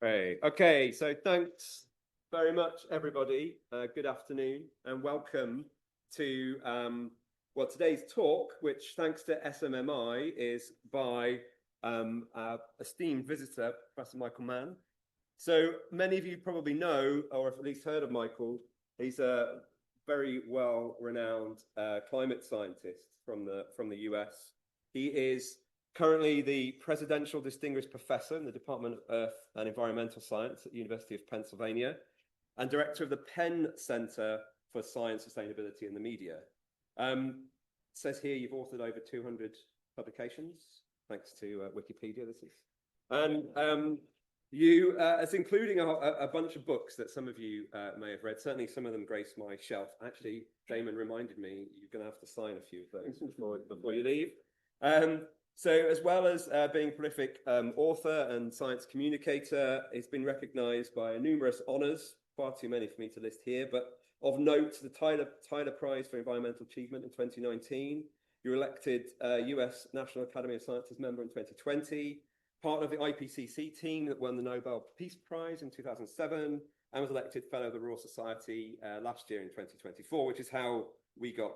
Hey, okay, so thanks very much, everybody. Good afternoon and welcome to today's talk, which thanks to SMMI is by our esteemed visitor, Professor Michael Mann. So many of you probably know, or have at least heard of Michael. He's a very well-renowned climate scientist from the US. He is currently the Presidential Distinguished Professor in the Department of Earth and Environmental Science at the University of Pennsylvania and Director of the Penn Center for Science, Sustainability and the Media. It says here you've authored over 200 publications, thanks to Wikipedia, this is. And it's including a bunch of books that some of you may have read. Certainly some of them grace my shelf. Actually, Damon reminded me you're going to have to sign a few of those before you leave. So as well as being a prolific author and science communicator, he's been recognized by numerous honors, far too many for me to list here, but of note, the Tyler Prize for Environmental Achievement in 2019. You were elected US National Academy of Sciences member in 2020, part of the IPCC team that won the Nobel Peace Prize in 2007, and was elected Fellow of the Royal Society last year in 2024, which is how we got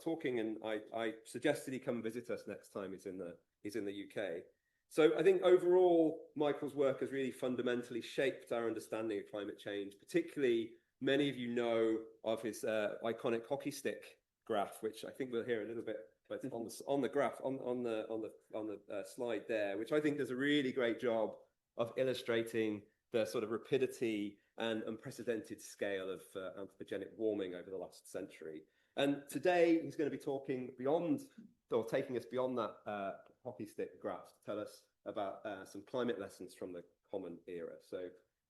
talking, and I suggested he come visit us next time he's in the UK. So I think overall, Michael's work has really fundamentally shaped our understanding of climate change. Particularly, many of you know of his iconic hockey stick graph, which I think we'll hear a little bit, but on the graph on the slide there, which I think does a really great job of illustrating the sort of rapidity and unprecedented scale of anthropogenic warming over the last century. And today he's going to be talking beyond, or taking us beyond that hockey stick graph to tell us about some climate lessons from the Common Era. So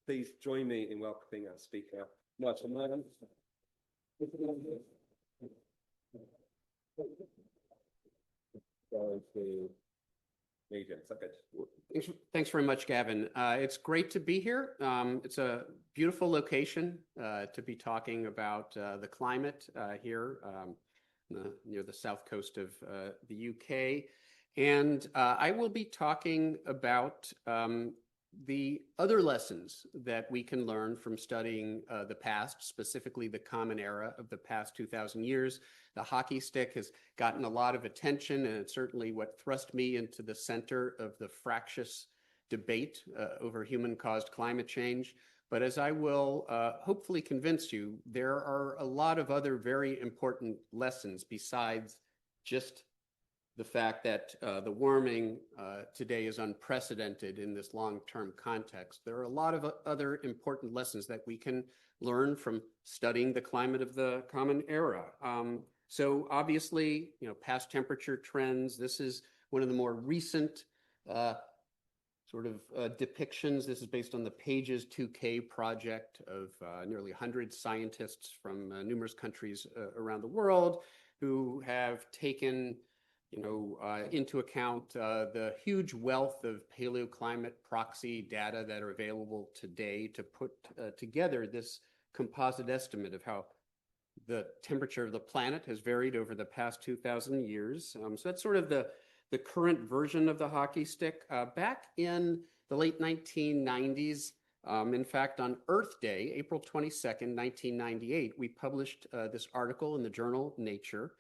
please join me in welcoming our speaker, Michael Mann. Going to media. Is that good? Thanks very much, Gavin. It's great to be here. It's a beautiful location to be talking about the climate here near the south coast of the UK. And I will be talking about the other lessons that we can learn from studying the past, specifically the Common Era of the past 2,000 years. The hockey stick has gotten a lot of attention, and it's certainly what thrust me into the center of the fractious debate over human-caused climate change. But as I will hopefully convince you, there are a lot of other very important lessons besides just the fact that the warming today is unprecedented in this long-term context. There are a lot of other important lessons that we can learn from studying the climate of the Common Era. So obviously, past temperature trends, this is one of the more recent depictions. This is based on the Pages 2K project of nearly 100 scientists from numerous countries around the world who have taken into account the huge wealth of paleoclimate proxy data that are available today to put together this composite estimate of how the temperature of the planet has varied over the past 2,000 years. So that's sort of the current version of the hockey stick. Back in the late 1990s, in fact, on Earth Day, April 22nd, 1998, we published this article in the journal Nature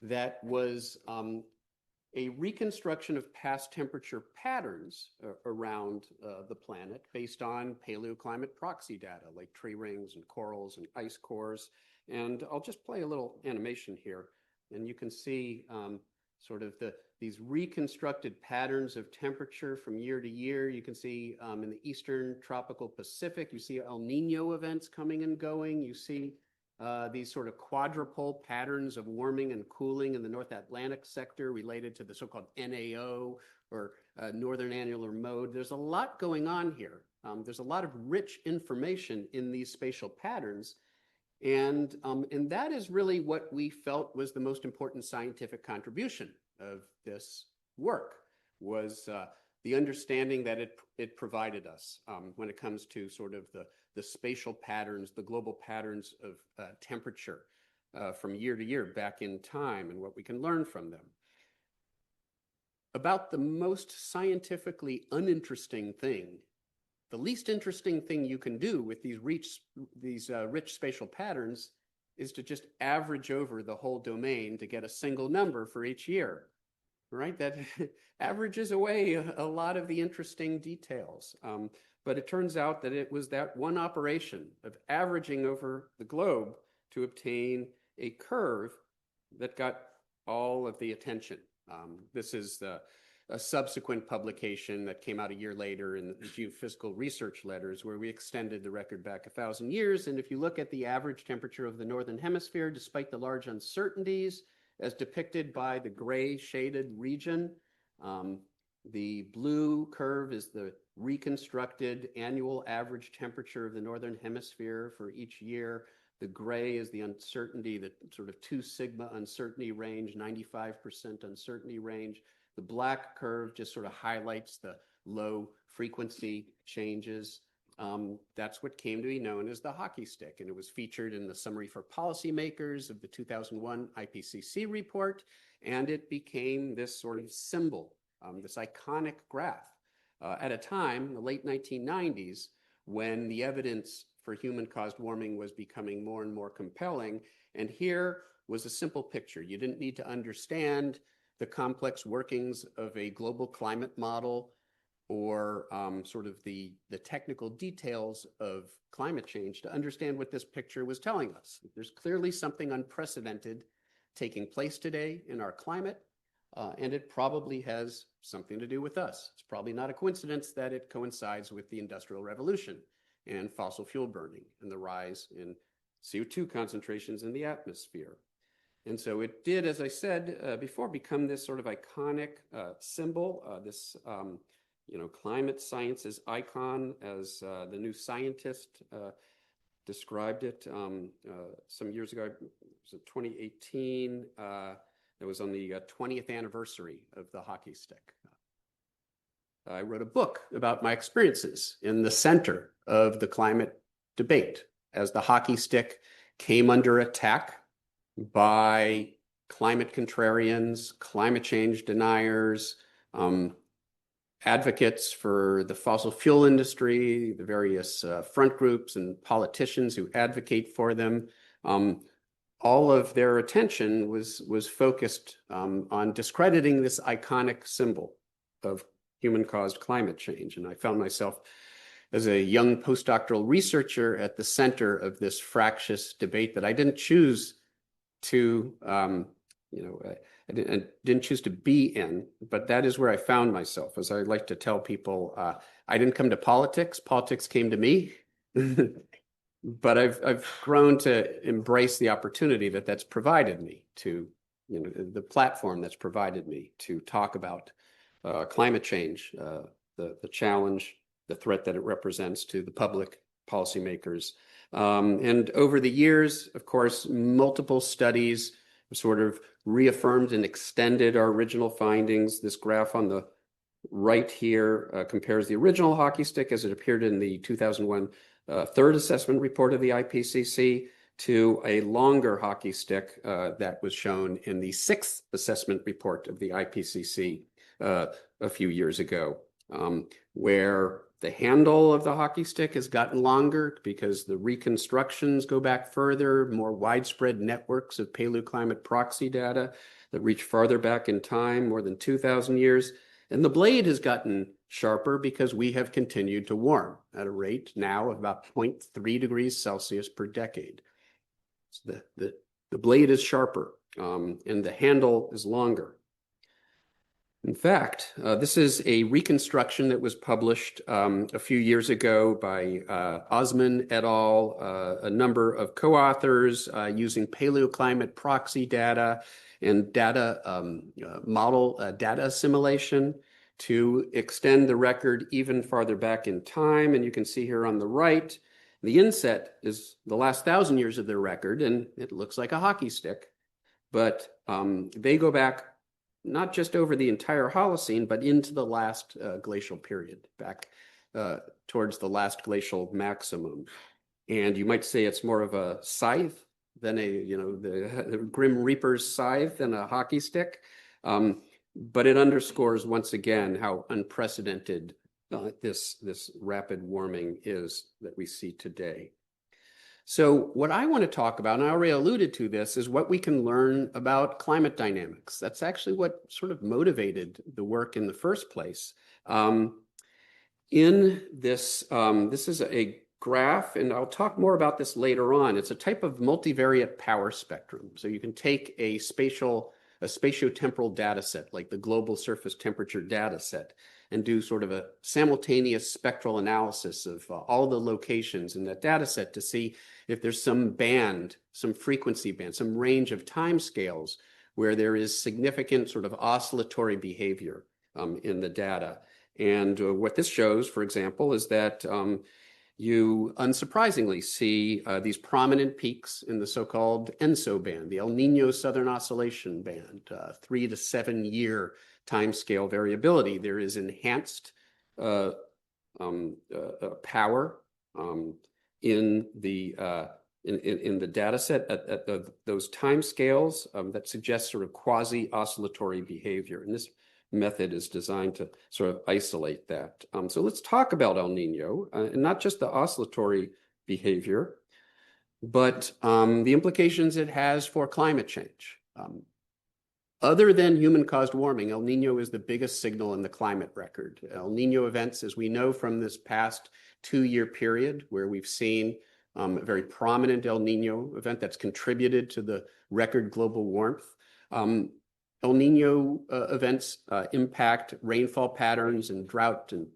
that was a reconstruction of past temperature patterns around the planet based on paleoclimate proxy data like tree rings and corals and ice cores. And I'll just play a little animation here, and you can see these reconstructed patterns of temperature from year to year. You can see in the eastern tropical Pacific, you see El Nino events coming and going. You see these sort of quadrupole patterns of warming and cooling in the North Atlantic sector related to the so-called NAO, or Northern Annular Mode. There's a lot going on here. There's a lot of rich information in these spatial patterns. And that is really what we felt was the most important scientific contribution of this work, was the understanding that it provided us when it comes to sort of the spatial patterns, the global patterns of temperature from year to year back in time, and what we can learn from them. About the most scientifically uninteresting thing the least interesting thing you can do with these rich spatial patterns is to just average over the whole domain to get a single number for each year, right? That averages away a lot of the interesting details. But it turns out that it was that one operation of averaging over the globe to obtain a curve that got all of the attention. This is a subsequent publication that came out a year later in the Geophysical Research Letters, where we extended the record back 1,000 years. And if you look at the average temperature of the Northern Hemisphere, despite the large uncertainties as depicted by the gray shaded region, the blue curve is the reconstructed annual average temperature of the Northern Hemisphere for each year. The gray is the uncertainty, the sort of 2 sigma uncertainty range, 95% uncertainty range. The black curve just sort of highlights the low frequency changes. That's what came to be known as the hockey stick, and it was featured in the Summary for Policymakers of the 2001 IPCC report, and it became this sort of symbol, this iconic graph at a time in the late 1990s when the evidence for human-caused warming was becoming more and more compelling. And here was a simple picture. You didn't need to understand the complex workings of a global climate model or sort of the technical details of climate change to understand what this picture was telling us. There's clearly something unprecedented taking place today in our climate, and it probably has something to do with us. It's probably not a coincidence that it coincides with the Industrial Revolution and fossil fuel burning and the rise in CO2 concentrations in the atmosphere. And so it did, as I said before, become this sort of iconic symbol, this climate science's icon, as the New Scientist described it some years ago. It was in 2018. It was on the 20th anniversary of the hockey stick. I wrote a book about my experiences in the center of the climate debate as the hockey stick came under attack by climate contrarians, climate change deniers, advocates for the fossil fuel industry, the various front groups and politicians who advocate for them. All of their attention was focused on discrediting this iconic symbol of human-caused climate change. And I found myself as a young postdoctoral researcher at the center of this fractious debate that I didn't choose to, I didn't choose to be in, but that is where I found myself. As I like to tell people, I didn't come to politics. Politics came to me. But I've grown to embrace the opportunity that's provided me to, the platform that's provided me to talk about climate change, the challenge, the threat that it represents to the public, policymakers. And over the years, of course, multiple studies sort of reaffirmed and extended our original findings. This graph on the right here compares the original hockey stick as it appeared in the 2001 third assessment report of the IPCC to a longer hockey stick that was shown in the sixth assessment report of the IPCC a few years ago, where the handle of the hockey stick has gotten longer because the reconstructions go back further, more widespread networks of paleoclimate proxy data that reach farther back in time, more than 2,000 years. And the blade has gotten sharper because we have continued to warm at a rate now of about 0.3 degrees Celsius per decade. So the blade is sharper and the handle is longer. In fact, this is a reconstruction that was published a few years ago by Osman et al., a number of co-authors using paleoclimate proxy data and data model data assimilation to extend the record even farther back in time. And you can see here on the right, the inset is the last 1,000 years of their record, and it looks like a hockey stick. But they go back not just over the entire Holocene, but into the last glacial period, back towards the last glacial maximum. And you might say it's more of a scythe than the Grim Reaper's scythe than a hockey stick. But it underscores once again how unprecedented this rapid warming is that we see today. So what I want to talk about, and I already alluded to this, is what we can learn about climate dynamics. That's actually what sort of motivated the work in the first place. In this, this is a graph, and I'll talk more about this later on. It's a type of multivariate power spectrum. So you can take a spatiotemporal data set, like the global surface temperature data set, and do sort of a simultaneous spectral analysis of all the locations in that data set to see if there's some band, some frequency band, some range of time scales where there is significant sort of oscillatory behavior in the data. And what this shows, for example, is that you unsurprisingly see these prominent peaks in the so-called ENSO band, the El Nino Southern Oscillation Band, 3 to 7 year timescale variability. There is enhanced power in the data set at those time scales that suggests sort of quasi-oscillatory behavior. And this method is designed to sort of isolate that. So let's talk about El Nino, and not just the oscillatory behavior, but the implications it has for climate change. Other than human-caused warming, El Nino is the biggest signal in the climate record. El Nino events, as we know from this past 2-year period, where we've seen a very prominent El Nino event that's contributed to the record global warmth. El Nino events impact rainfall patterns and drought and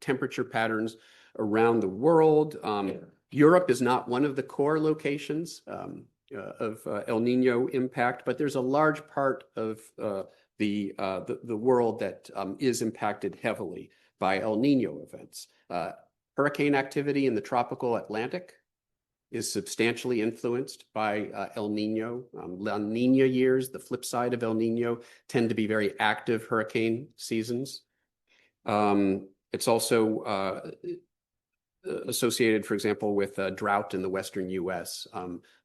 temperature patterns around the world. Europe is not one of the core locations of El Nino impact, but there's a large part of the world that is impacted heavily by El Nino events. Hurricane activity in the tropical Atlantic is substantially influenced by El Nino. La Nina years, the flip side of El Nino, tend to be very active hurricane seasons. It's also associated, for example, with drought in the western U.S.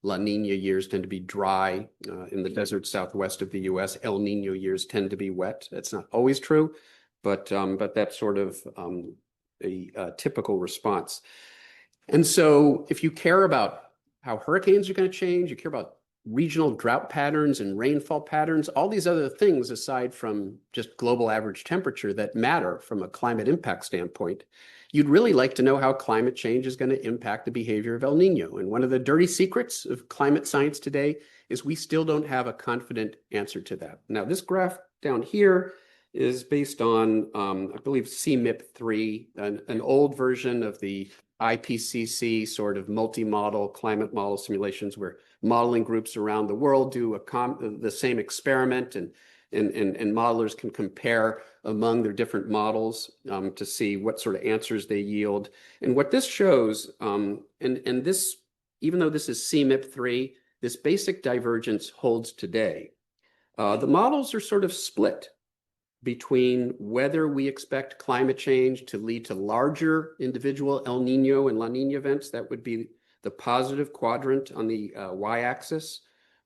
La Nina years tend to be dry in the desert southwest of the U.S. El Nino years tend to be wet. That's not always true, but that's sort of a typical response. And so if you care about how hurricanes are going to change, you care about regional drought patterns and rainfall patterns, all these other things aside from just global average temperature that matter from a climate impact standpoint, you'd really like to know how climate change is going to impact the behavior of El Nino. And one of the dirty secrets of climate science today is we still don't have a confident answer to that. Now, this graph down here is based on, I believe, CMIP3, an old version of the IPCC sort of multi-model climate model simulations where modeling groups around the world do the same experiment and modelers can compare among their different models to see what sort of answers they yield. And what this shows, and this, even though this is CMIP3, this basic divergence holds today. The models are sort of split between whether we expect climate change to lead to larger individual El Nino and La Nina events, that would be the positive quadrant on the y-axis,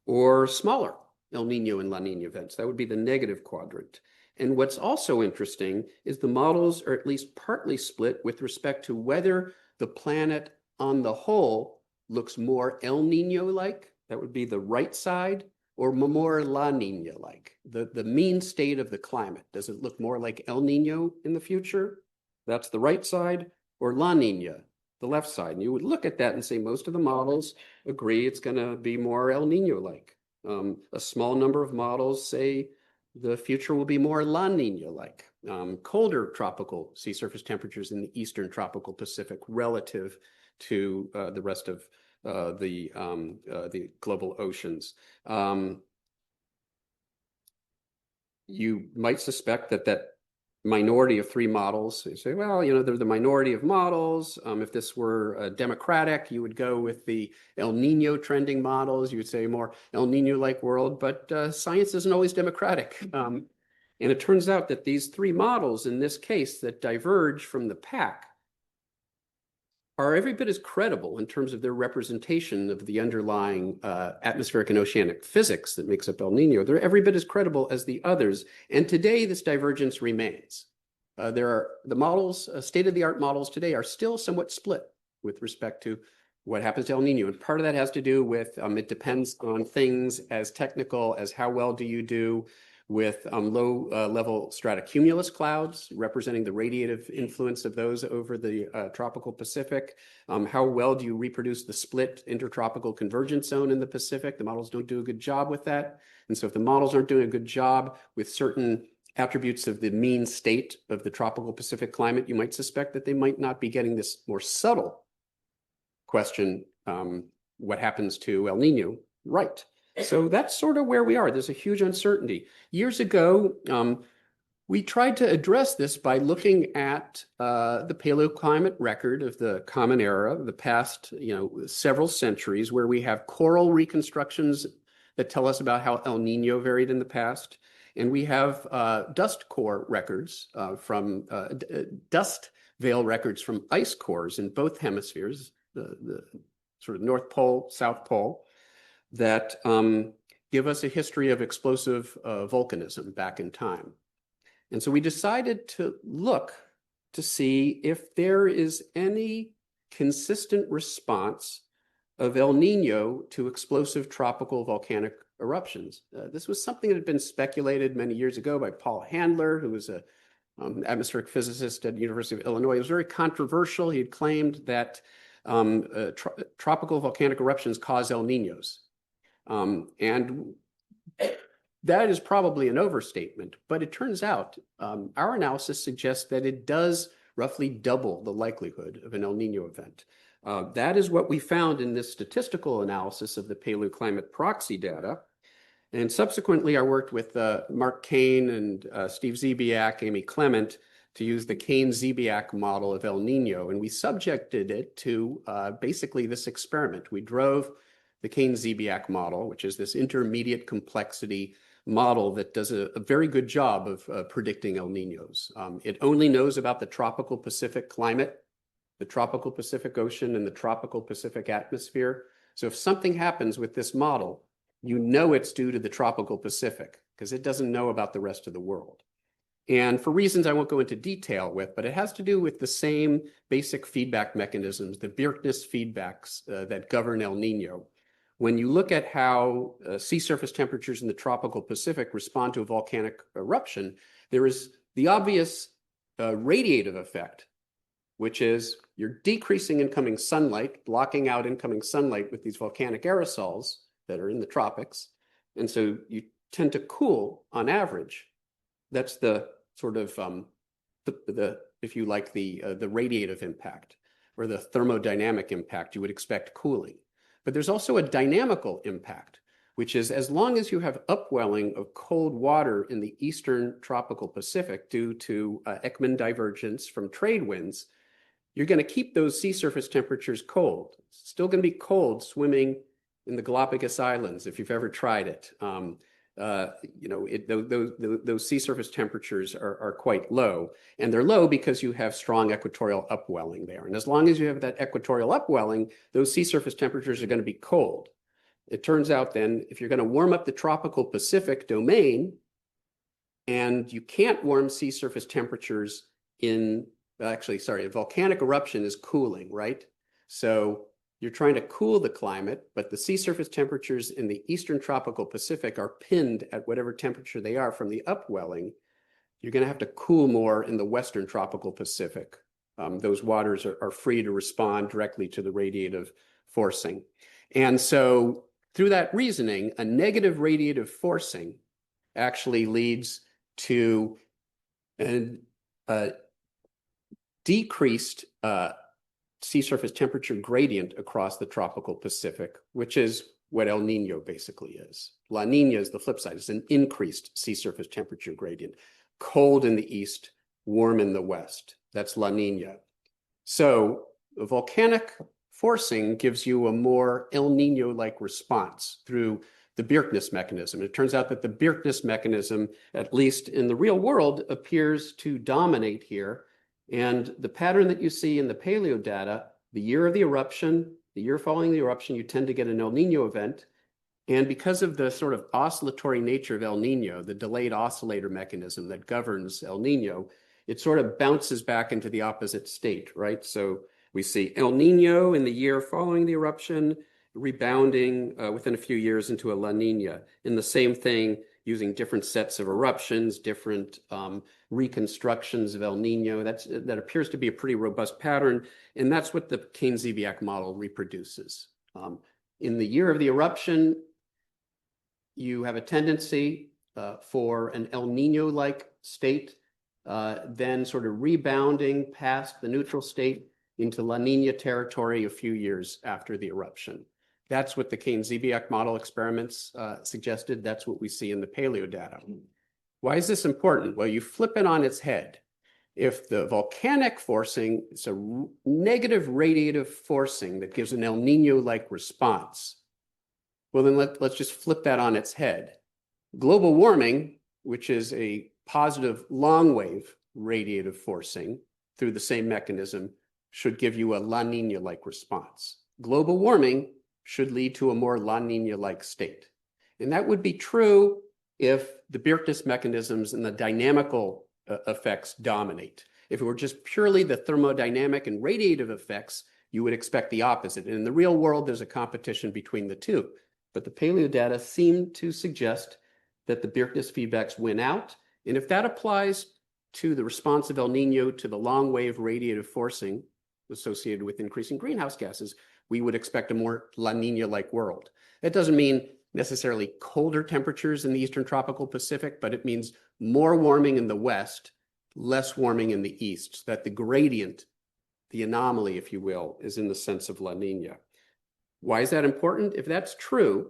or smaller El Nino and La Nina events, that would be the negative quadrant. And what's also interesting is the models are at least partly split with respect to whether the planet on the whole looks more El Nino-like, that would be the right side, or more La Nina-like, the mean state of the climate. Does it look more like El Nino in the future? That's the right side, or La Nina, the left side. And you would look at that and say most of the models agree it's going to be more El Nino-like. A small number of models say the future will be more La Nina-like. Colder tropical sea surface temperatures in the eastern tropical Pacific relative to the rest of the global oceans. You might suspect that minority of 3 models, you say, well, you know, they're the minority of models. If this were democratic, you would go with the El Nino trending models. You would say more El Nino-like world, but science isn't always democratic. And it turns out that these 3 models in this case that diverge from the pack are every bit as credible in terms of their representation of the underlying atmospheric and oceanic physics that makes up El Nino. They're every bit as credible as the others. And today, this divergence remains. the models, state-of-the-art models today are still somewhat split with respect to what happens to El Nino. And part of that has to do with, it depends on things as technical as how well do you do with low level stratocumulus clouds, representing the radiative influence of those over the tropical Pacific. How well do you reproduce the split intertropical convergence zone in the Pacific? The models don't do a good job with that. And so if the models aren't doing a good job with certain attributes of the mean state of the tropical Pacific climate, you might suspect that they might not be getting this more subtle question, what happens to El Nino, right? So that's sort of where we are. There's a huge uncertainty. Years ago, we tried to address this by looking at the paleoclimate record of the Common Era, the past, several centuries, where we have coral reconstructions that tell us about how El Nino varied in the past. And we have dust core records from dust veil records from ice cores in both hemispheres, the sort of North Pole, South Pole, that give us a history of explosive volcanism back in time. And so we decided to look to see if there is any consistent response of El Nino to explosive tropical volcanic eruptions. This was something that had been speculated many years ago by Paul Handler, who was an atmospheric physicist at the University of Illinois. It was very controversial. He had claimed that tropical volcanic eruptions cause El Ninos. And that is probably an overstatement, but it turns out our analysis suggests that it does roughly double the likelihood of an El Nino event. That is what we found in this statistical analysis of the paleoclimate proxy data. And subsequently, I worked with Mark Kane and Steve Zebiak, Amy Clement, to use the Kane-Zebiak model of El Nino. And we subjected it to basically this experiment. We drove the Kane-Zebiak model, which is this intermediate complexity model that does a very good job of predicting El Ninos. It only knows about the tropical Pacific climate, the tropical Pacific Ocean, and the tropical Pacific atmosphere. So if something happens with this model, you know it's due to the tropical Pacific because it doesn't know about the rest of the world. And for reasons I won't go into detail with, but it has to do with the same basic feedback mechanisms, the Birkness feedbacks that govern El Nino. When you look at how sea surface temperatures in the tropical Pacific respond to a volcanic eruption, there is the obvious radiative effect, which is you're decreasing incoming sunlight, blocking out incoming sunlight with these volcanic aerosols that are in the tropics. And so you tend to cool on average. That's the sort of, if you like, the radiative impact or the thermodynamic impact you would expect cooling. But there's also a dynamical impact, which is as long as you have upwelling of cold water in the eastern tropical Pacific due to Ekman divergence from trade winds, you're going to keep those sea surface temperatures cold. It's still going to be cold swimming in the Galapagos Islands if you've ever tried it. Those sea surface temperatures are quite low, and they're low because you have strong equatorial upwelling there. And as long as you have that equatorial upwelling, those sea surface temperatures are going to be cold. It turns out then, if you're going to warm up the tropical Pacific domain, and you can't warm sea surface temperatures a volcanic eruption is cooling, right? So you're trying to cool the climate, but the sea surface temperatures in the eastern tropical Pacific are pinned at whatever temperature they are from the upwelling. You're going to have to cool more in the western tropical Pacific. Those waters are free to respond directly to the radiative forcing. And so through that reasoning, a negative radiative forcing actually leads to a decreased sea surface temperature gradient across the tropical Pacific, which is what El Nino basically is. La Nina is the flip side. It's an increased sea surface temperature gradient. Cold in the east, warm in the west. That's La Nina. So volcanic forcing gives you a more El Nino-like response through the Birkness mechanism. It turns out that the Birkness mechanism, at least in the real world, appears to dominate here. And the pattern that you see in the paleo data, the year of the eruption, the year following the eruption, you tend to get an El Nino event. And because of the sort of oscillatory nature of El Nino, the delayed oscillator mechanism that governs El Nino, it sort of bounces back into the opposite state, right? So we see El Nino in the year following the eruption, rebounding within a few years into a La Nina. And the same thing using different sets of eruptions, different reconstructions of El Nino. That appears to be a pretty robust pattern. And that's what the Kane-Ziviak model reproduces. In the year of the eruption, you have a tendency for an El Nino-like state, then sort of rebounding past the neutral state into La Nina territory a few years after the eruption. That's what the Kane-Ziviak model experiments suggested. That's what we see in the paleo data. Why is this important? Well, you flip it on its head. If the volcanic forcing is a negative radiative forcing that gives an El Nino-like response, well, then let's just flip that on its head. Global warming, which is a positive long wave radiative forcing through the same mechanism, should give you a La Nina-like response. Global warming should lead to a more La Nina-like state. And that would be true if the Birkness mechanisms and the dynamical effects dominate. If it were just purely the thermodynamic and radiative effects, you would expect the opposite. And in the real world, there's a competition between the two. But the paleo data seem to suggest that the Birkness feedbacks win out. And if that applies to the response of El Nino to the long wave radiative forcing associated with increasing greenhouse gases, we would expect a more La Nina-like world. That doesn't mean necessarily colder temperatures in the eastern tropical Pacific, but it means more warming in the west, less warming in the east, so that the gradient, the anomaly, if you will, is in the sense of La Nina. Why is that important? If that's true,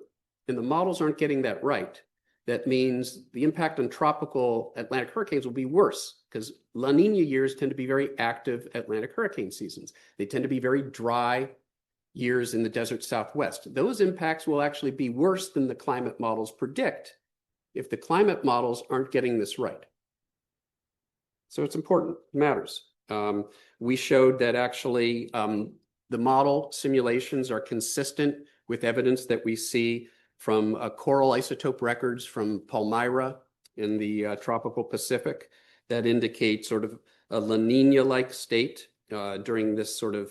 and the models aren't getting that right, that means the impact on tropical Atlantic hurricanes will be worse, because La Nina years tend to be very active Atlantic hurricane seasons. They tend to be very dry years in the desert Southwest. Those impacts will actually be worse than the climate models predict if the climate models aren't getting this right. So it's important, it matters. We showed that actually the model simulations are consistent with evidence that we see from coral isotope records from Palmyra in the tropical Pacific that indicate sort of a La Nina-like state during this sort of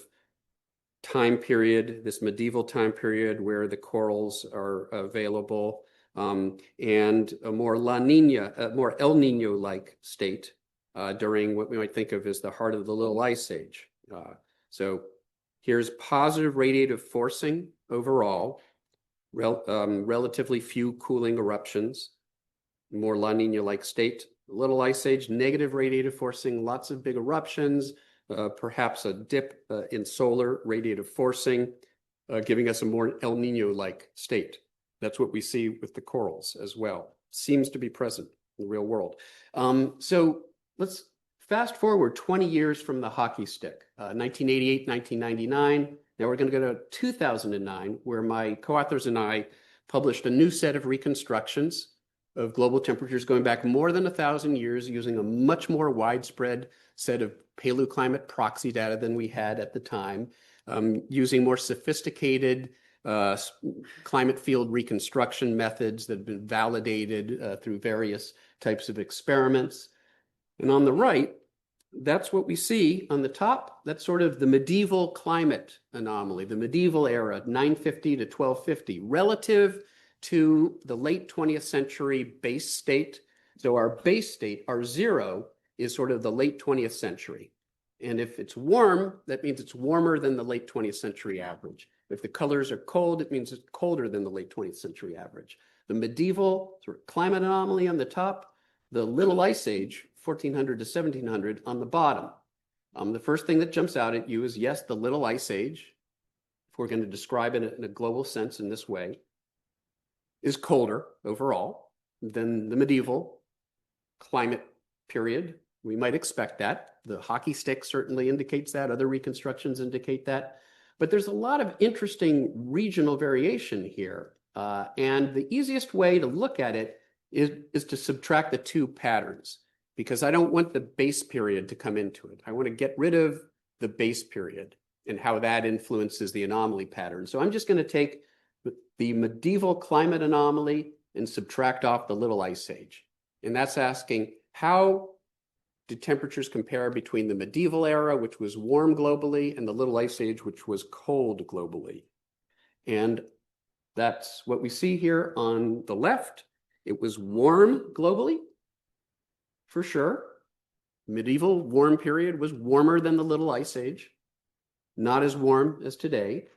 time period, this medieval time period where the corals are available, and a more La Nina, more El Nino-like state during what we might think of as the heart of the Little Ice Age. So here's positive radiative forcing overall, relatively few cooling eruptions, more La Nina-like state. Little Ice Age, negative radiative forcing, lots of big eruptions, perhaps a dip in solar radiative forcing, giving us a more El Nino-like state. That's what we see with the corals as well. Seems to be present in the real world. So let's fast forward 20 years from the hockey stick, 1988, 1999. Now we're going to go to 2009, where my co-authors and I published a new set of reconstructions of global temperatures going back more than 1,000 years using a much more widespread set of paleoclimate proxy data than we had at the time, using more sophisticated climate field reconstruction methods that have been validated through various types of experiments. And on the right, that's what we see on the top. That's sort of the medieval climate anomaly, the medieval era, 950 to 1250, relative to the late 20th century base state. So our base state, our zero, is sort of the late 20th century. And if it's warm, that means it's warmer than the late 20th century average. If the colors are cold, it means it's colder than the late 20th century average. The medieval sort of climate anomaly on the top, the Little Ice Age, 1400 to 1700 on the bottom. The first thing that jumps out at you is, yes, the Little Ice Age, if we're going to describe it in a global sense in this way, is colder overall than the medieval climate period. We might expect that. The hockey stick certainly indicates that. Other reconstructions indicate that. But there's a lot of interesting regional variation here. And the easiest way to look at it is to subtract the two patterns, because I don't want the base period to come into it. I want to get rid of the base period and how that influences the anomaly pattern. So I'm just going to take the medieval climate anomaly and subtract off the Little Ice Age. And that's asking, how did temperatures compare between the medieval era, which was warm globally, and the Little Ice Age, which was cold globally. And that's what we see here on the left. It was warm globally, for sure. Medieval warm period was warmer than the Little Ice Age, not as warm as today,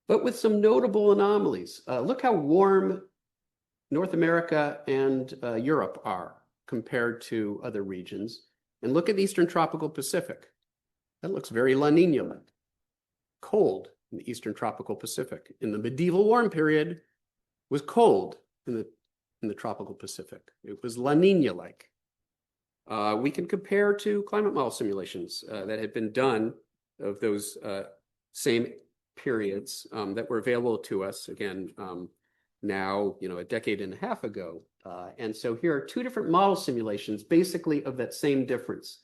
but with some notable anomalies. Look how warm North America and Europe are compared to other regions. And look at the Eastern Tropical Pacific. That looks very La Nina-like. Cold in the Eastern Tropical Pacific. In the medieval warm period, was cold in the tropical Pacific. It was La Nina-like. We can compare to climate model simulations that had been done of those same periods that were available to us, again, now, a decade and a half ago. And so here are two different model simulations, basically of that same difference.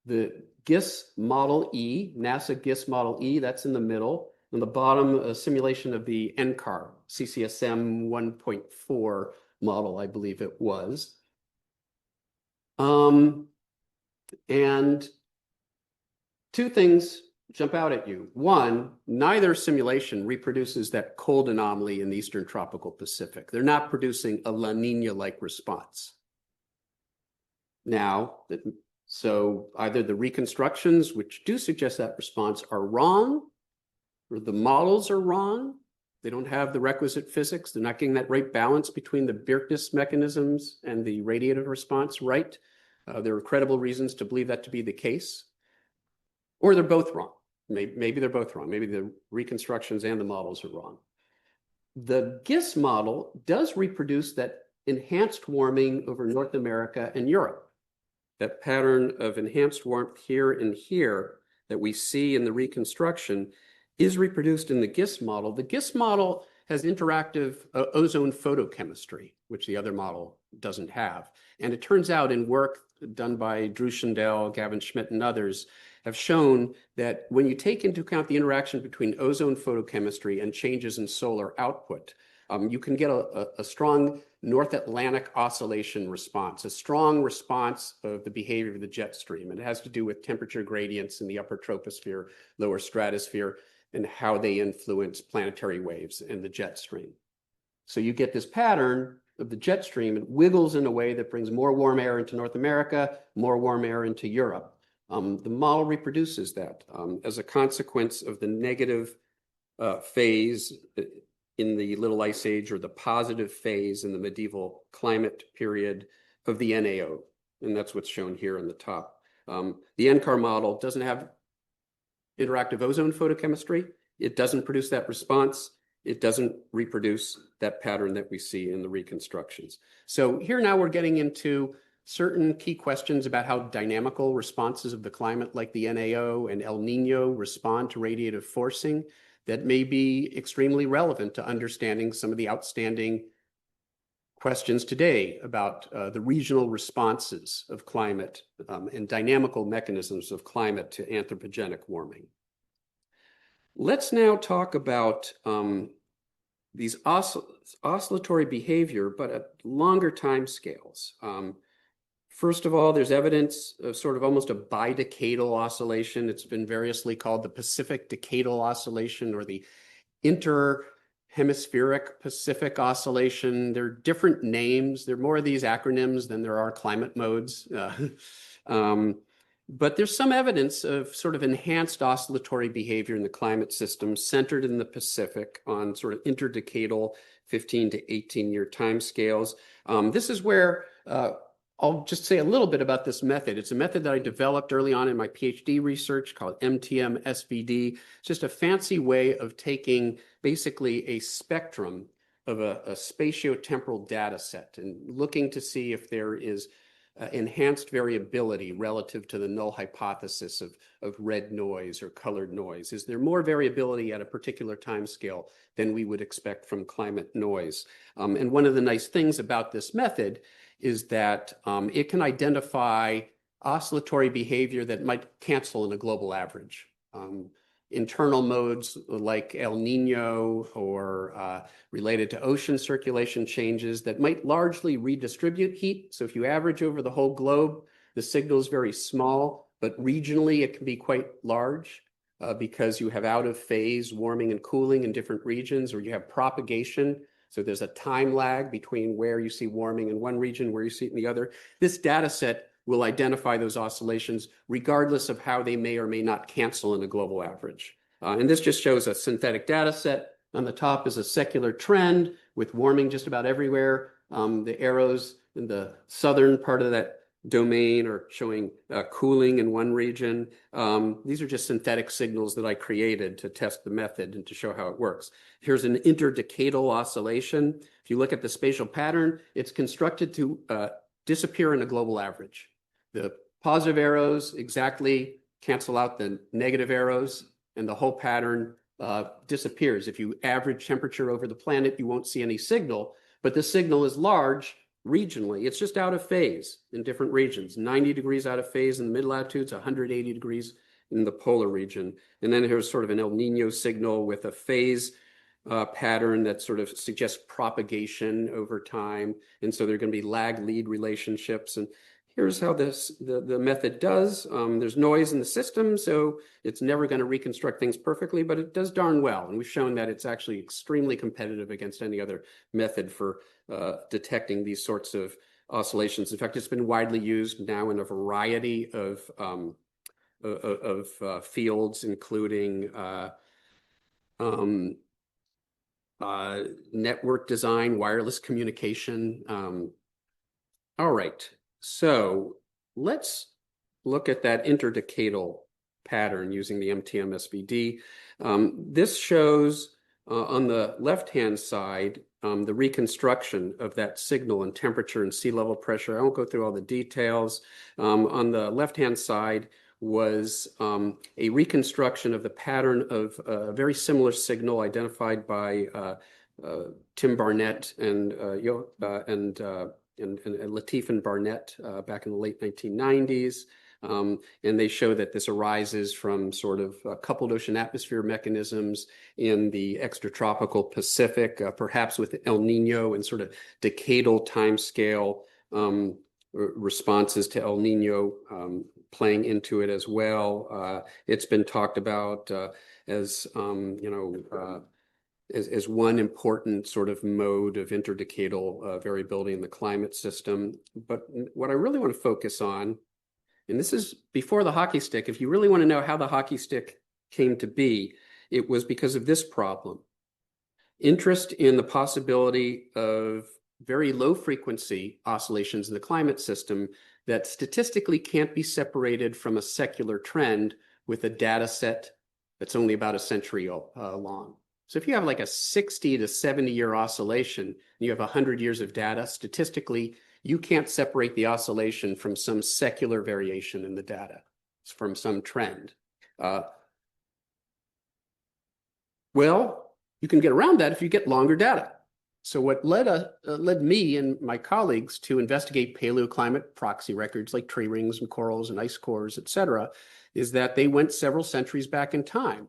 The GISS Model E, NASA GISS Model E, that's in the middle. On the bottom, a simulation of the NCAR, CCSM 1.4 model, I believe it was. And two things jump out at you. One, neither simulation reproduces that cold anomaly in the Eastern Tropical Pacific. They're not producing a La Nina-like response. Now, so either the reconstructions, which do suggest that response, are wrong, or the models are wrong. They don't have the requisite physics. They're not getting that right balance between the Birkness mechanisms and the radiative response right. There are credible reasons to believe that to be the case. Or they're both wrong. Maybe they're both wrong. Maybe the reconstructions and the models are wrong. The GISS model does reproduce that enhanced warming over North America and Europe. That pattern of enhanced warmth here and here that we see in the reconstruction is reproduced in the GISS model. The GISS model has interactive ozone photochemistry, which the other model doesn't have. And it turns out in work done by Drew Shindell, Gavin Schmidt, and others have shown that when you take into account the interaction between ozone photochemistry and changes in solar output, you can get a strong North Atlantic oscillation response, a strong response of the behavior of the jet stream. And it has to do with temperature gradients in the upper troposphere, lower stratosphere, and how they influence planetary waves and the jet stream. So you get this pattern of the jet stream. It wiggles in a way that brings more warm air into North America, more warm air into Europe. The model reproduces that as a consequence of the negative phase in the Little Ice Age or the positive phase in the medieval climate period of the NAO. And that's what's shown here in the top. The NCAR model doesn't have interactive ozone photochemistry. It doesn't produce that response. It doesn't reproduce that pattern that we see in the reconstructions. So here now we're getting into certain key questions about how dynamical responses of the climate like the NAO and El Nino respond to radiative forcing that may be extremely relevant to understanding some of the outstanding questions today about the regional responses of climate and dynamical mechanisms of climate to anthropogenic warming. Let's now talk about these oscillatory behavior, but at longer time scales. First of all, there's evidence of sort of almost a bidecadal oscillation. It's been variously called the Pacific Decadal Oscillation or the Interhemispheric Pacific Oscillation. There are different names. There are more of these acronyms than there are climate modes. But there's some evidence of sort of enhanced oscillatory behavior in the climate system centered in the Pacific on sort of interdecadal 15 to 18-year timescales. This is where I'll just say a little bit about this method. It's a method that I developed early on in my PhD research called MTM-SVD. It's just a fancy way of taking basically a spectrum of a spatiotemporal data set and looking to see if there is enhanced variability relative to the null hypothesis of red noise or colored noise. Is there more variability at a particular time scale than we would expect from climate noise? And one of the nice things about this method is that it can identify oscillatory behavior that might cancel in a global average. Internal modes like El Nino or related to ocean circulation changes that might largely redistribute heat. So if you average over the whole globe, The signal is very small, but regionally it can be quite large because you have out of phase warming and cooling in different regions, or you have propagation. So there's a time lag between where you see warming in one region, where you see it in the other. This data set will identify those oscillations regardless of how they may or may not cancel in a global average. And this just shows a synthetic data set. On the top is a secular trend with warming just about everywhere. The arrows in the southern part of that domain are showing cooling in one region. These are just synthetic signals that I created to test the method and to show how it works. Here's an interdecadal oscillation. If you look at the spatial pattern, it's constructed to disappear in a global average. The positive arrows exactly cancel out the negative arrows, and the whole pattern disappears. If you average temperature over the planet, you won't see any signal, but the signal is large regionally. It's just out of phase in different regions, 90 degrees out of phase in the mid latitudes, 180 degrees in the polar region. And then here's sort of an El Nino signal with a phase pattern that sort of suggests propagation over time. And so there are going to be lag lead relationships. And here's how the method does. There's noise in the system, so it's never going to reconstruct things perfectly, but it does darn well. And we've shown that it's actually extremely competitive against any other method for detecting these sorts of oscillations. In fact, it's been widely used now in a variety of fields, including network design, wireless communication. All right. So let's look at that interdecadal pattern using the MTM-SVD. This shows on the left-hand side the reconstruction of that signal in temperature and sea level pressure. I won't go through all the details. On the left-hand side was a reconstruction of the pattern of a very similar signal identified by Tim Barnett and Latif and Barnett back in the late 1990s. And they show that this arises from sort of coupled ocean atmosphere mechanisms in the extratropical Pacific, perhaps with El Nino and sort of decadal timescale responses to El Nino playing into it as well. It's been talked about as as one important sort of mode of interdecadal variability in the climate system. But what I really want to focus on, and this is before the hockey stick, if you really want to know how the hockey stick came to be, it was because of this problem. Interest in the possibility of very low frequency oscillations in the climate system that statistically can't be separated from a secular trend with a data set that's only about a century long. So if you have like a 60 to 70 year oscillation, and you have 100 years of data, statistically, you can't separate the oscillation from some secular variation in the data, from some trend. Well, you can get around that if you get longer data. So what led me and my colleagues to investigate paleoclimate proxy records like tree rings and corals and ice cores, et cetera, is that they went several centuries back in time.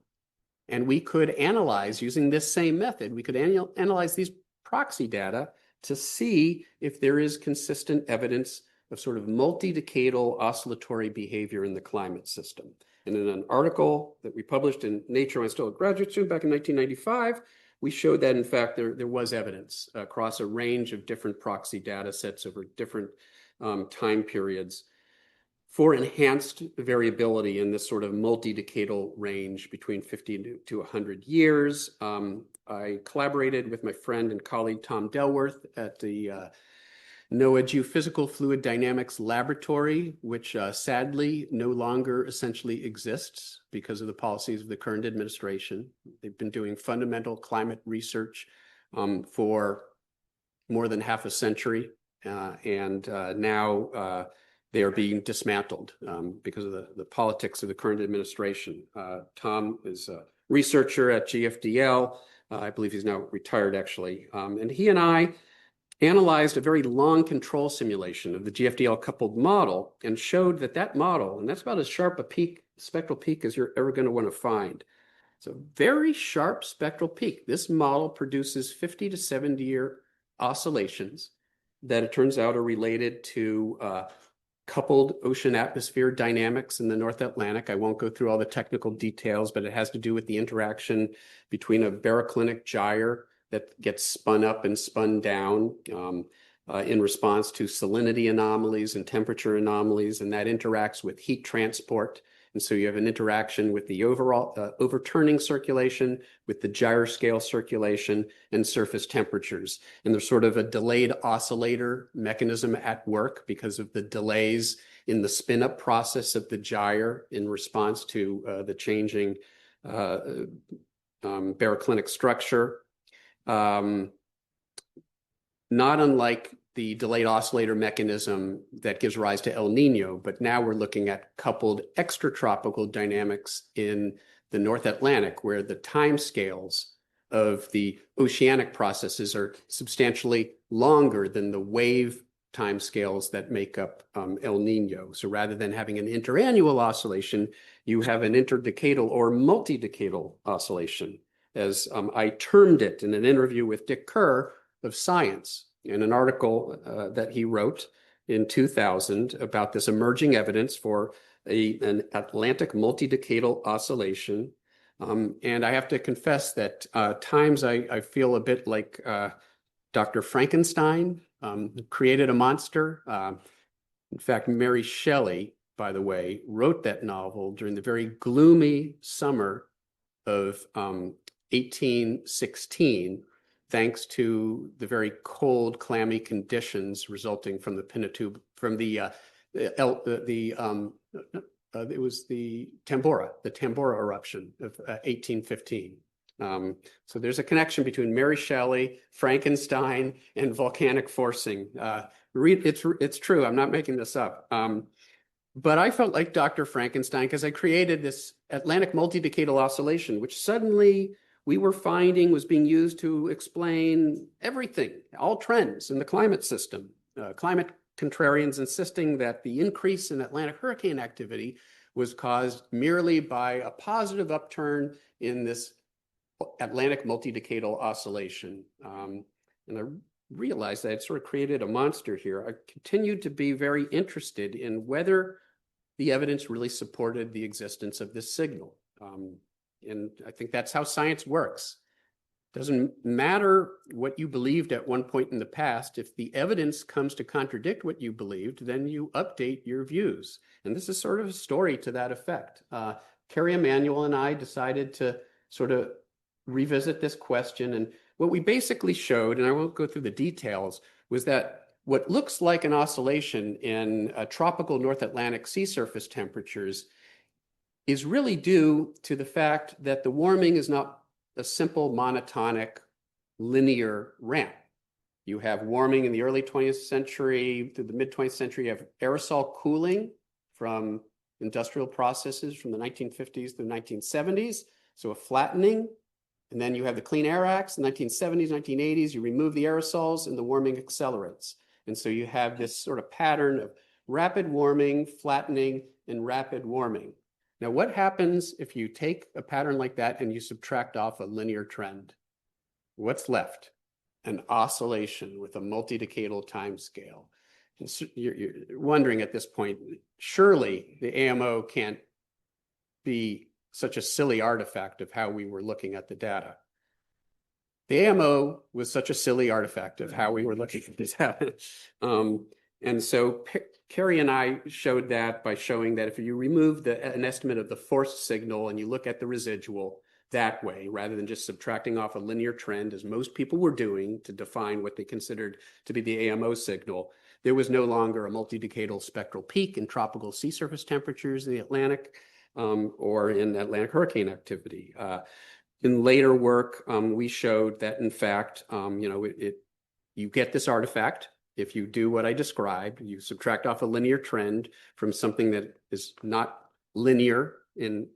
And we could analyze, using this same method, we could analyze these proxy data to see if there is consistent evidence of sort of multi-decadal oscillatory behavior in the climate system. And in an article that we published in Nature when I was still a graduate student back in 1995, we showed that, in fact, there was evidence across a range of different proxy data sets over different time periods for enhanced variability in this sort of multi-decadal range between 50 to 100 years. I collaborated with my friend and colleague Tom Delworth at the NOAA Geophysical Fluid Dynamics Laboratory, which sadly no longer essentially exists because of the policies of the current administration. They've been doing fundamental climate research for more than half a century, and now they are being dismantled because of the politics of the current administration. Tom is a researcher at GFDL. I believe he's now retired, actually. And he and I analyzed a very long control simulation of the GFDL coupled model and showed that that model, and that's about as sharp a peak, spectral peak, as you're ever going to want to find. It's a very sharp spectral peak. This model produces 50 to 70 year oscillations that it turns out are related to coupled ocean atmosphere dynamics in the North Atlantic. I won't go through all the technical details, but it has to do with the interaction between a baroclinic gyre that gets spun up and spun down in response to salinity anomalies and temperature anomalies, and that interacts with heat transport. And so you have an interaction with the overall overturning circulation, with the gyroscale circulation, and surface temperatures. And there's sort of a delayed oscillator mechanism at work because of the delays in the spin-up process of the gyre in response to the changing baroclinic structure. Not unlike the delayed oscillator mechanism that gives rise to El Nino, but now we're looking at coupled extratropical dynamics in the North Atlantic, where the time scales of the oceanic processes are substantially longer than the wave time scales that make up El Nino. So rather than having an interannual oscillation, you have an interdecadal or multidecadal oscillation, as I termed it in an interview with Dick Kerr of Science, in an article that he wrote in 2000 about this emerging evidence for an Atlantic multidecadal oscillation. And I have to confess that times I feel a bit like Dr. Frankenstein, who created a monster. In fact, Mary Shelley, by the way, wrote that novel during the very gloomy summer of 1816, thanks to the very cold, clammy conditions resulting from the Pinatubo, from it was the Tambora eruption of 1815. So there's a connection between Mary Shelley, Frankenstein, and volcanic forcing. It's true. I'm not making this up. But I felt like Dr. Frankenstein because I created this Atlantic multidecadal oscillation, which suddenly we were finding was being used to explain everything, all trends in the climate system. Climate contrarians insisting that the increase in Atlantic hurricane activity was caused merely by a positive upturn in this Atlantic multidecadal oscillation. And I realized that it sort of created a monster here. I continued to be very interested in whether the evidence really supported the existence of this signal. And I think that's how science works. Doesn't matter what you believed at one point in the past. If the evidence comes to contradict what you believed, then you update your views. And this is sort of a story to that effect. Carrie Emanuel and I decided to sort of revisit this question. And what we basically showed, and I won't go through the details, was that what looks like an oscillation in tropical North Atlantic sea surface temperatures is really due to the fact that the warming is not a simple monotonic linear ramp. You have warming in the early 20th century to the mid 20th century. You have aerosol cooling from industrial processes from the 1950s to the 1970s. So a flattening. And then you have the Clean Air Acts, the 1970s, 1980s. You remove the aerosols and the warming accelerates. And so you have this sort of pattern of rapid warming, flattening, and rapid warming. Now, what happens if you take a pattern like that and you subtract off a linear trend? What's left? An oscillation with a multidecadal time scale. And so you're wondering at this point, surely the AMO can't be such a silly artifact of how we were looking at the data. The AMO was such a silly artifact of how we were looking at this data. And so Carrie and I showed that by showing that if you remove an estimate of the forced signal and you look at the residual that way, rather than just subtracting off a linear trend, as most people were doing to define what they considered to be the AMO signal, there was no longer a multidecadal spectral peak in tropical sea surface temperatures in the Atlantic or in Atlantic hurricane activity. In later work, we showed that, in fact, you get this artifact. If you do what I described, you subtract off a linear trend from something that is not linear in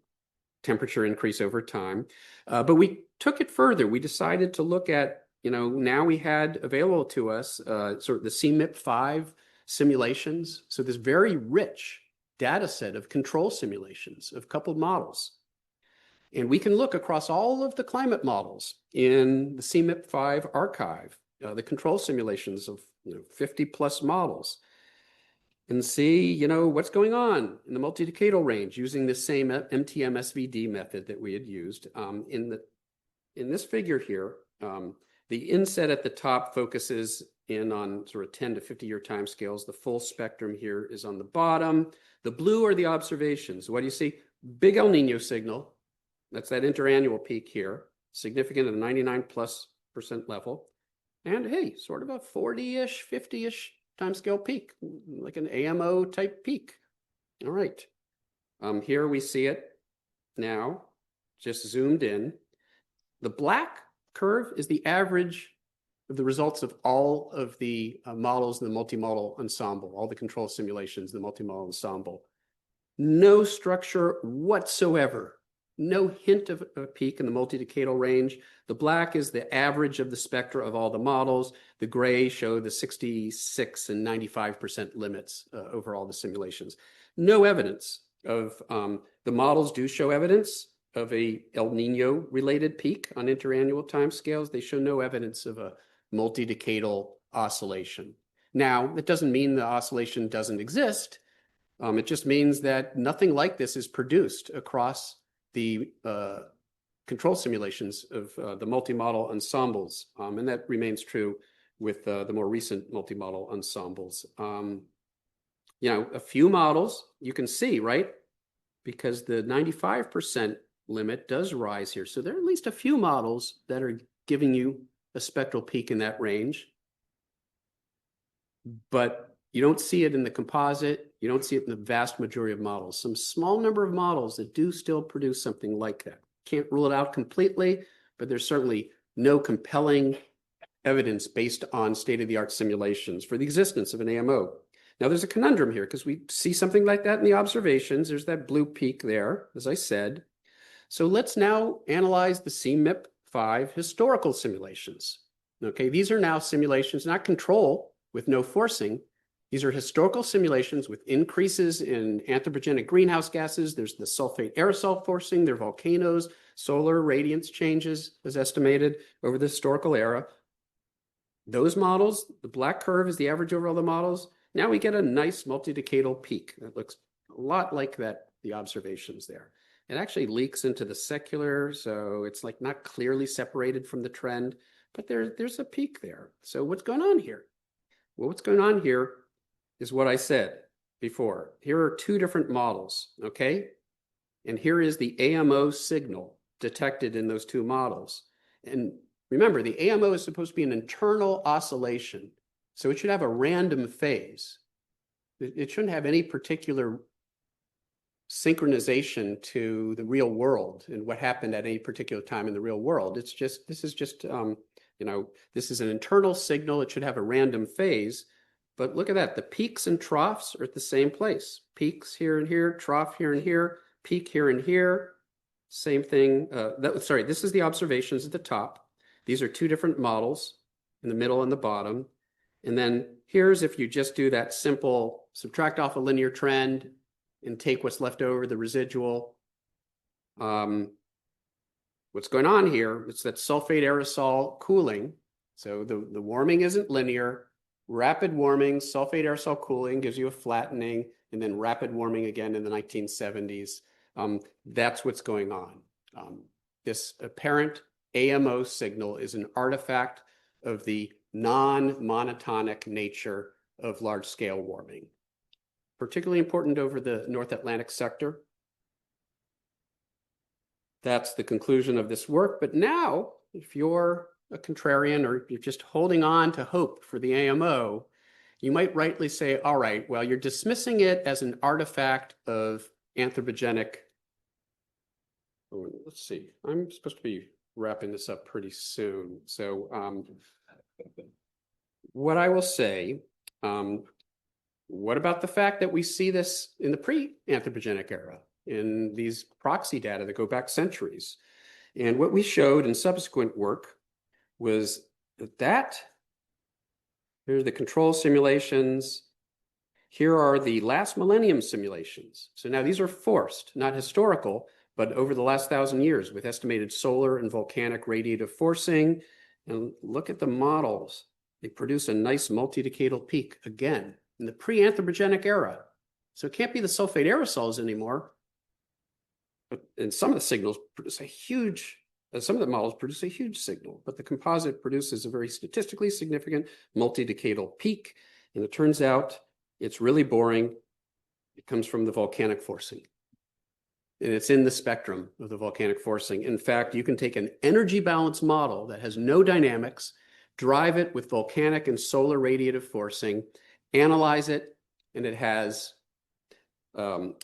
temperature increase over time. But we took it further. We decided to look at, now we had available to us sort of the CMIP-5 simulations. So this very rich data set of control simulations of coupled models. And we can look across all of the climate models in the CMIP-5 archive, the control simulations of 50 plus models. and see, you know, what's going on in the multi-decadal range using the same MTM-SVD method that we had used. In this figure here, the inset at the top focuses in on sort of 10 to 50-year timescales. The full spectrum here is on the bottom. The blue are the observations. What do you see? Big El Nino signal. That's that interannual peak here, significant at the 99+% level. And hey, sort of a 40-ish, 50-ish timescale peak, like an AMO type peak. All right. Here we see it now, just zoomed in. The black curve is the average of the results of all of the models in the multi-model ensemble, all the control simulations in the multi-model ensemble. No structure whatsoever, no hint of a peak in the multi-decadal range. The black is the average of the spectra of all the models. The gray show the 66 and 95% limits over all the simulations. No evidence of, the models do show evidence of a El Nino related peak on interannual timescales. They show no evidence of a multi-decadal oscillation. Now, that doesn't mean the oscillation doesn't exist. It just means that nothing like this is produced across the control simulations of the multi-model ensembles. And that remains true with the more recent multi-model ensembles. You know, a few models you can see, right? Because the 95% limit does rise here. So there are at least a few models that are giving you a spectral peak in that range. But you don't see it in the composite. You don't see it in the vast majority of models. Some small number of models that do still produce something like that. Can't rule it out completely, but there's certainly no compelling evidence based on state-of-the-art simulations for the existence of an AMO. Now, there's a conundrum here because we see something like that in the observations. There's that blue peak there, as I said. So let's now analyze the CMIP-5 historical simulations. Okay, these are now simulations, not control with no forcing. These are historical simulations with increases in anthropogenic greenhouse gases. There's the sulfate aerosol forcing, there are volcanoes, solar radiance changes as estimated over the historical era. Those models, the black curve is the average over all the models. Now we get a nice multi-decadal peak that looks a lot like that, the observations there. It actually leaks into the secular, so it's like not clearly separated from the trend, but there's a peak there. So what's going on here? Well, what's going on here is what I said before. Here are two different models, okay? And here is the AMO signal detected in those two models. And remember, the AMO is supposed to be an internal oscillation, so it should have a random phase. It shouldn't have any particular synchronization to the real world and what happened at any particular time in the real world. It's just, this is just, you know, this is an internal signal. It should have a random phase. But look at that. The peaks and troughs are at the same place. Peaks here and here, trough here and here, peak here and here. Same thing. Sorry, this is the observations at the top. These are two different models in the middle and the bottom. And then here's if you just do that simple subtract off a linear trend and take what's left over, the residual. What's going on here, it's that sulfate aerosol cooling. So the warming isn't linear. Rapid warming, sulfate aerosol cooling gives you a flattening, and then rapid warming again in the 1970s. That's what's going on. This apparent AMO signal is an artifact of the non-monotonic nature of large-scale warming, particularly important over the North Atlantic sector. That's the conclusion of this work. But now, if you're a contrarian or you're just holding on to hope for the AMO, you might rightly say, all right, well, you're dismissing it as an artifact of anthropogenic. Oh, let's see, I'm supposed to be wrapping this up pretty soon. So what I will say, what about the fact that we see this in the pre-anthropogenic era in these proxy data that go back centuries? And what we showed in subsequent work was that here's the control simulations. Here are the last millennium simulations. So now these are forced, not historical, but over the last 1,000 years with estimated solar and volcanic radiative forcing. And look at the models. They produce a nice multi-decadal peak again. in the pre-anthropogenic era. So it can't be the sulfate aerosols anymore. And some of the signals produce a huge, some of the models produce a huge signal, but the composite produces a very statistically significant multi-decadal peak. And it turns out it's really boring. It comes from the volcanic forcing. And it's in the spectrum of the volcanic forcing. In fact, you can take an energy balance model that has no dynamics, drive it with volcanic and solar radiative forcing, analyze it, and it has a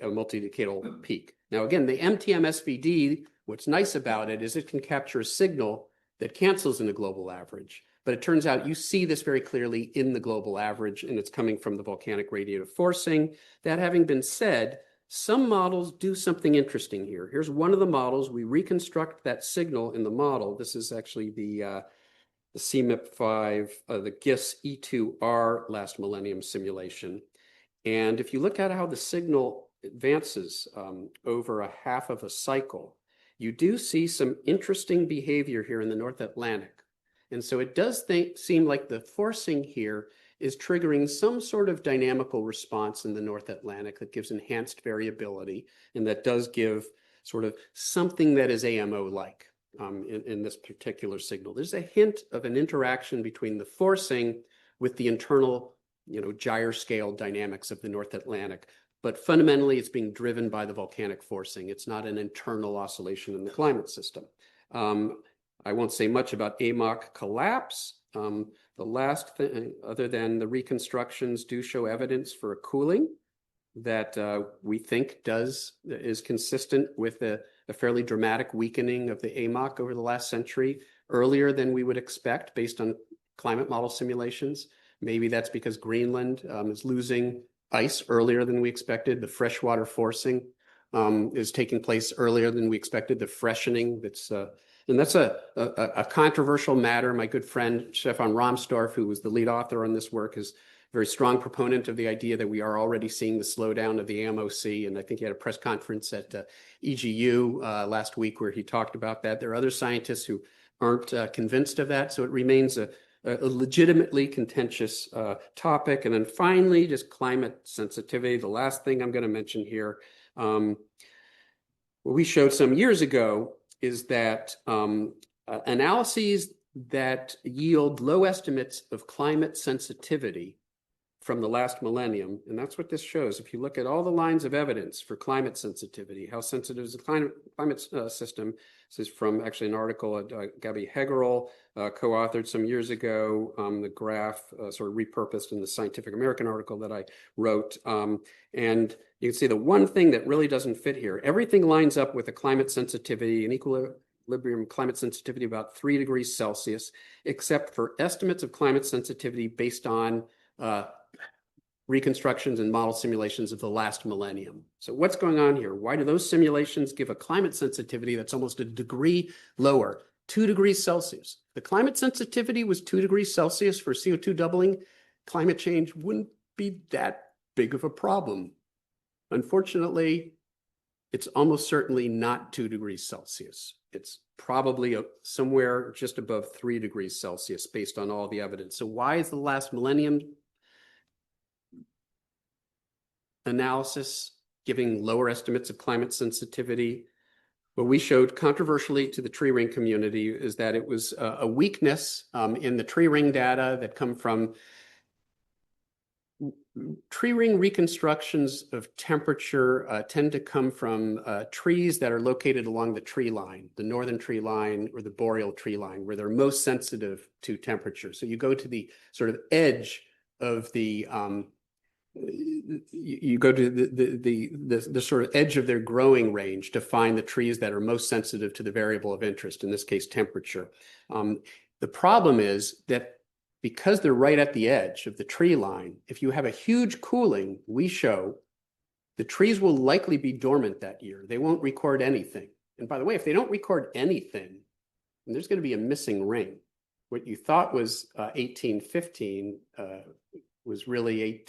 multi-decadal peak. Now, again, the MTM-SVD, what's nice about it is it can capture a signal that cancels in a global average. But it turns out you see this very clearly in the global average, and it's coming from the volcanic radiative forcing. That having been said, some models do something interesting here. Here's one of the models. We reconstruct that signal in the model. This is actually the CMIP5, the GISS E2R last millennium simulation. And if you look at how the signal advances over a half of a cycle, you do see some interesting behavior here in the North Atlantic. And so it does seem like the forcing here is triggering some sort of dynamical response in the North Atlantic that gives enhanced variability, and that does give sort of something that is AMO-like in this particular signal. There's a hint of an interaction between the forcing with the internal, gyre scale dynamics of the North Atlantic. But fundamentally, it's being driven by the volcanic forcing. It's not an internal oscillation in the climate system. I won't say much about AMOC collapse. The last thing, other than the reconstructions, do show evidence for a cooling that we think is consistent with a fairly dramatic weakening of the AMOC over the last century, earlier than we would expect based on climate model simulations. Maybe that's because Greenland is losing ice earlier than we expected. The freshwater forcing is taking place earlier than we expected. The freshening and that's a controversial matter. My good friend, Stefan Rahmstorf, who was the lead author on this work, is a very strong proponent of the idea that we are already seeing the slowdown of the AMOC. And I think he had a press conference at EGU last week where he talked about that. There are other scientists who aren't convinced of that. So it remains a legitimately contentious topic. And then finally, just climate sensitivity. The last thing I'm going to mention here, what we showed some years ago is that analyses that yield low estimates of climate sensitivity from the last millennium, and that's what this shows. If you look at all the lines of evidence for climate sensitivity, how sensitive is the climate system, this is from actually an article that Gabby Hegerl co-authored some years ago, the graph sort of repurposed in the Scientific American article that I wrote. And you can see the one thing that really doesn't fit here, everything lines up with a climate sensitivity, an equilibrium climate sensitivity about 3 degrees Celsius, except for estimates of climate sensitivity based on reconstructions and model simulations of the last millennium. So what's going on here? Why do those simulations give a climate sensitivity that's almost a degree lower, 2 degrees Celsius? The climate sensitivity was 2 degrees Celsius for CO2 doubling. Climate change wouldn't be that big of a problem. Unfortunately, it's almost certainly not 2 degrees Celsius. It's probably somewhere just above 3 degrees Celsius based on all the evidence. So why is the last millennium analysis giving lower estimates of climate sensitivity? What we showed controversially to the tree ring community is that it was a weakness in the tree ring data that come from tree ring reconstructions of temperature tend to come from trees that are located along the tree line, the northern tree line or the boreal tree line, where they're most sensitive to temperature. So you go to the sort of edge of the you go to the sort of edge of their growing range to find the trees that are most sensitive to the variable of interest, in this case, temperature. The problem is that because they're right at the edge of the tree line, if you have a huge cooling, we show the trees will likely be dormant that year. They won't record anything. And by the way, if they don't record anything, then there's going to be a missing ring. What you thought was 1815 was really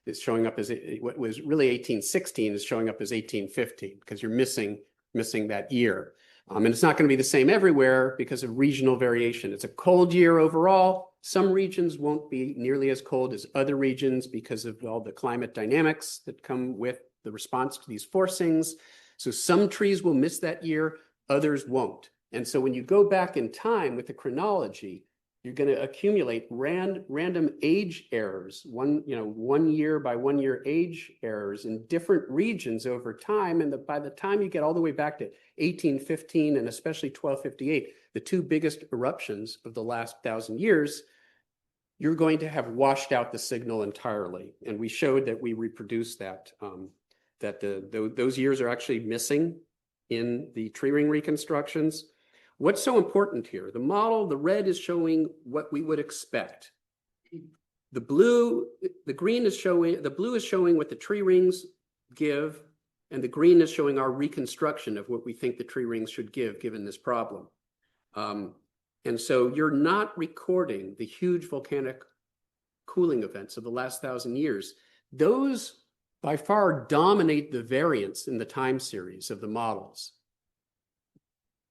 is showing up as what was really 1816 is showing up as 1815 because you're missing that year. And it's not going to be the same everywhere because of regional variation. It's a cold year overall. Some regions won't be nearly as cold as other regions because of all the climate dynamics that come with the response to these forcings. So some trees will miss that year, others won't. And so when you go back in time with the chronology, you're going to accumulate random age errors, one year by 1 year age errors in different regions over time. And by the time you get all the way back to 1815 and especially 1258, the two biggest eruptions of the last 1,000 years, you're going to have washed out the signal entirely. And we showed that we reproduced that, those years are actually missing in the tree ring reconstructions. What's so important here? The model, the red is showing what we would expect. The blue is showing what the tree rings give, and the green is showing our reconstruction of what we think the tree rings should give given this problem. And so you're not recording the huge volcanic cooling events of the last 1,000 years. Those by far dominate the variance in the time series of the models.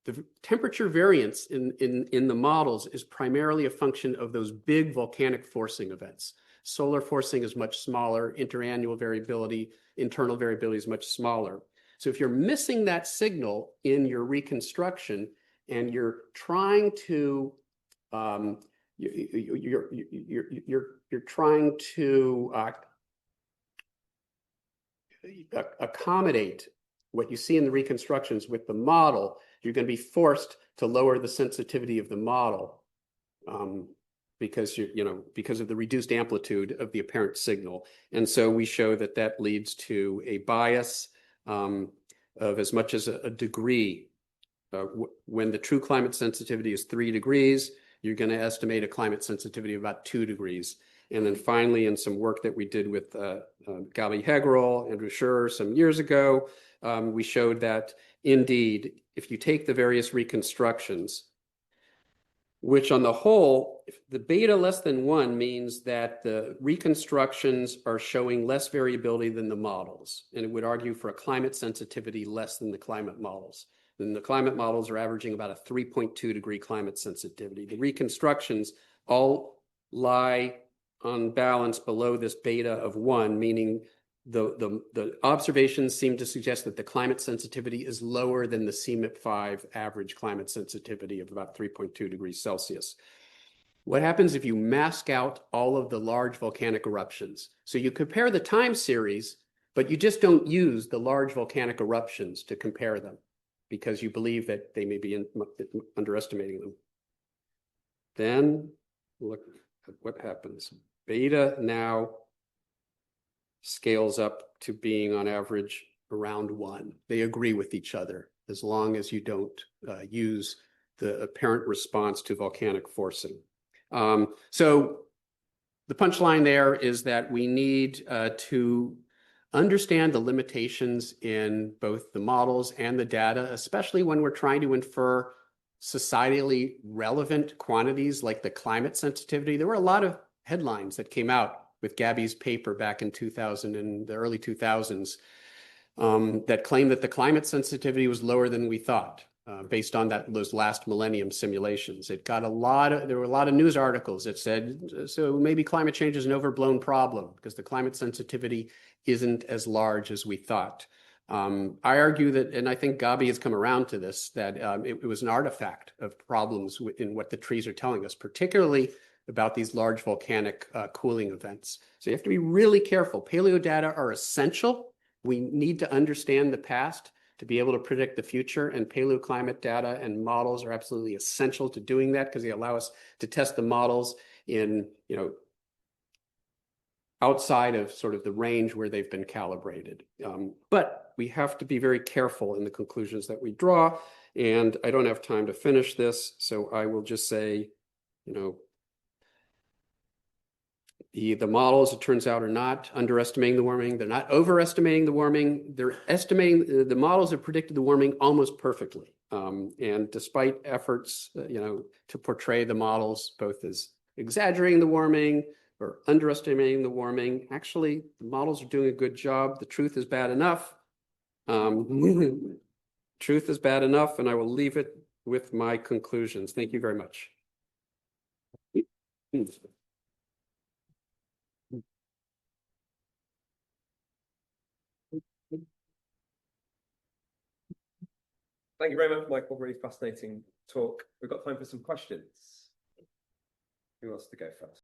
The temperature variance in the models is primarily a function of those big volcanic forcing events. Solar forcing is much smaller, interannual variability, internal variability is much smaller. So if you're missing that signal in your reconstruction and you're trying to accommodate what you see in the reconstructions with the model, you're going to be forced to lower the sensitivity of the model because of the reduced amplitude of the apparent signal. And so we show that that leads to a bias of as much as a degree. When the true climate sensitivity is 3 degrees, you're going to estimate a climate sensitivity of about 2 degrees. And then finally, in some work that we did with Gabi Hegerl, Andrew Scherer some years ago, we showed that indeed, if you take the various reconstructions, which on the whole, if the beta less than 1 means that the reconstructions are showing less variability than the models. And it would argue for a climate sensitivity less than the climate models. Then the climate models are averaging about a 3.2 degree climate sensitivity. The reconstructions all lie on balance below this beta of 1, meaning the observations seem to suggest that the climate sensitivity is lower than the CMIP5 average climate sensitivity of about 3.2 degrees Celsius. What happens if you mask out all of the large volcanic eruptions? So you compare the time series, but you just don't use the large volcanic eruptions to compare them because you believe that they may be underestimating them. Then look at what happens. Beta now scales up to being on average around 1. They agree with each other as long as you don't use the apparent response to volcanic forcing. So the punchline there is that we need to understand the limitations in both the models and the data, especially when we're trying to infer societally relevant quantities like the climate sensitivity. There were a lot of headlines that came out with Gabi's paper back in 2000 and the early 2000s that claimed that the climate sensitivity was lower than we thought based on those last millennium simulations. There were a lot of news articles that said, so maybe climate change is an overblown problem because the climate sensitivity isn't as large as we thought. I argue that, and I think Gabi has come around to this, that it was an artifact of problems in what the trees are telling us, particularly about these large volcanic cooling events. So you have to be really careful. Paleo data are essential. We need to understand the past to be able to predict the future, and paleoclimate data and models are absolutely essential to doing that because they allow us to test the models in, outside of sort of the range where they've been calibrated. But we have to be very careful in the conclusions that we draw, and I don't have time to finish this, so I will just say, the models, it turns out, are not underestimating the warming. They're not overestimating the warming. They're estimating, the models have predicted the warming almost perfectly. And despite efforts, to portray the models both as exaggerating the warming or underestimating the warming, actually, the models are doing a good job. The truth is bad enough. Truth is bad enough, and I will leave it with my conclusions. Thank you very much. Thank you very much, Michael. Really fascinating talk. We've got time for some questions. Who wants to go first?